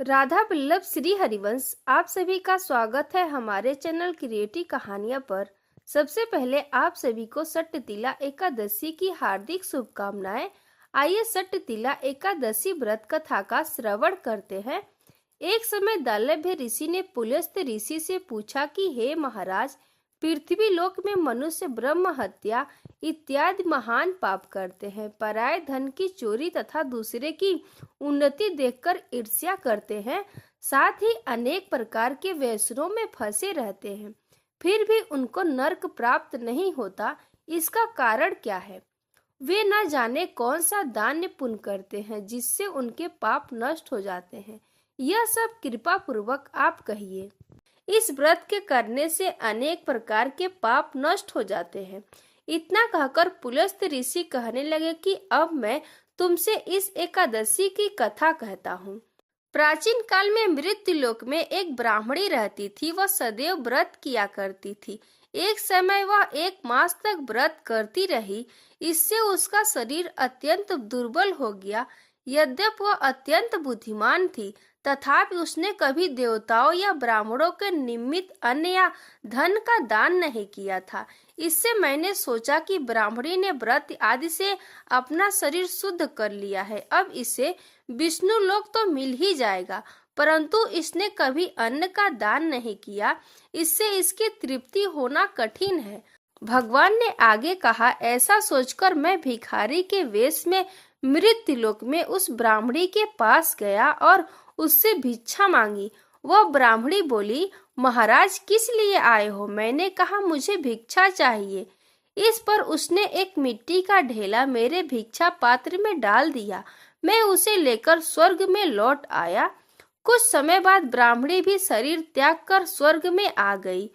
राधा वल्लभ श्री हरिवंश आप सभी का स्वागत है हमारे चैनल क्रिएटिव कहानियां पर। सबसे पहले आप सभी को सट्टतिला एकादशी की हार्दिक शुभकामनाएं। आइए सट्टतिला एकादशी व्रत कथा का श्रवण करते हैं। एक समय दालभ्य ऋषि ने पुलस्त्य ऋषि से पूछा कि हे महाराज, पृथ्वी लोक में मनुष्य ब्रह्म हत्या इत्यादि महान पाप करते हैं, पराये धन की चोरी तथा दूसरे की उन्नति देखकर ईर्ष्या करते हैं, साथ ही अनेक प्रकार के व्यसनों में फंसे रहते हैं, फिर भी उनको नरक प्राप्त नहीं होता। इसका कारण क्या है? वे न जाने कौन सा दान पुण्य करते हैं जिससे उनके पाप नष्ट हो जाते हैं। यह सब कृपा पूर्वक आप कहिए। इस व्रत के करने से अनेक प्रकार के पाप नष्ट हो जाते हैं। इतना कहकर पुलस्त्य ऋषि कहने लगे कि अब मैं तुमसे इस एकादशी की कथा कहता हूँ। प्राचीन काल में मृत्युलोक में एक ब्राह्मणी रहती थी। वह सदैव व्रत किया करती थी। एक समय वह 1 मास तक व्रत करती रही। इससे उसका शरीर अत्यंत दुर्बल हो गया। यद्यपि वह अत्यंत बुद्धिमान थी, तथापि उसने कभी देवताओं या ब्राह्मणों के निमित्त अन्न या धन का दान नहीं किया था। इससे मैंने सोचा कि ब्राह्मणी ने व्रत आदि से अपना शरीर शुद्ध कर लिया है, अब इसे विष्णु लोक तो मिल ही जाएगा, परंतु इसने कभी अन्न का दान नहीं किया, इससे इसकी तृप्ति होना कठिन है। भगवान ने आगे कहा, ऐसा सोचकर मैं भिखारी के वेश में मृत्युलोक में उस ब्राह्मणी के पास गया और उससे भिक्षा मांगी। वह ब्राह्मणी बोली, महाराज किस लिए आए हो? मैंने कहा, मुझे भिक्षा चाहिए। इस पर उसने एक मिट्टी का ढेला मेरे भिक्षा पात्र में डाल दिया। मैं उसे लेकर स्वर्ग में लौट आया। कुछ समय बाद ब्राह्मणी भी शरीर त्याग कर स्वर्ग में आ गई।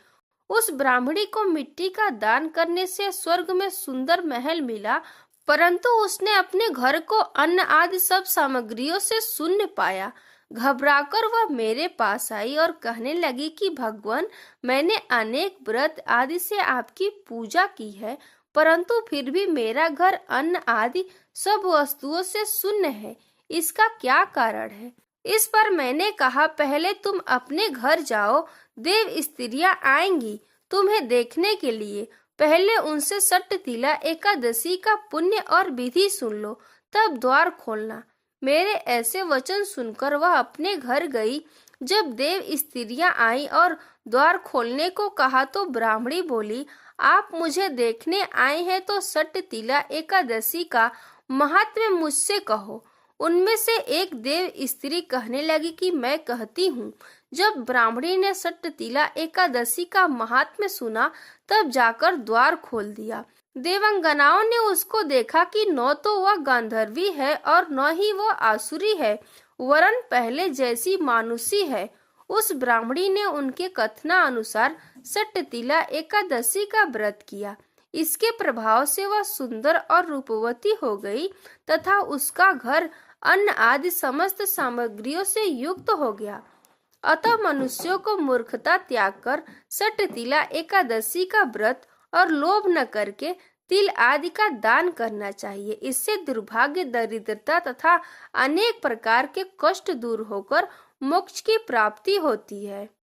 उस ब्राह्मणी को मिट्टी का दान करने से स्वर्ग में सुंदर महल मिला, परंतु उसने अपने घर को अन्न आदि सब सामग्रियों से शून्य पाया। घबराकर वह मेरे पास आई और कहने लगी कि भगवान, मैंने अनेक व्रत आदि से आपकी पूजा की है, परंतु फिर भी मेरा घर अन्न आदि सब वस्तुओं से शून्य है। इसका क्या कारण है? इस पर मैंने कहा, पहले तुम अपने घर जाओ, देव स्त्रियां आएंगी तुम्हें देखने के लिए। पहले उनसे सट्टतिला एकादशी का पुण्य और विधि सुन लो, तब द्वार खोलना। मेरे ऐसे वचन सुनकर वह अपने घर गई। जब देव स्त्रियां आई और द्वार खोलने को कहा तो ब्राह्मणी बोली, आप मुझे देखने आए हैं तो सट्टतिला एकादशी का महात्म्य मुझसे कहो। उनमें से एक देव स्त्री कहने लगी कि मैं कहती हूँ। जब ब्राह्मणी ने सट्टतिला एकादशी का महात्म्य सुना, तब जाकर द्वार खोल दिया। देवांगनाओं ने उसको देखा कि न तो वह गांधर्वी है और न ही वह आसुरी है, वरन पहले जैसी मानुषी है। उस ब्राह्मणी ने उनके कथना अनुसार सट्टतिला एकादशी का व्रत किया। इसके प्रभाव से वह सुंदर और रूपवती हो गई तथा उसका घर अन्न आदि समस्त सामग्रियों से युक्त हो गया। अतः मनुष्यों को मूर्खता त्याग कर सट्टतिला एकादशी का व्रत और लोभ न करके तिल आदि का दान करना चाहिए। इससे दुर्भाग्य, दरिद्रता तथा अनेक प्रकार के कष्ट दूर होकर मोक्ष की प्राप्ति होती है।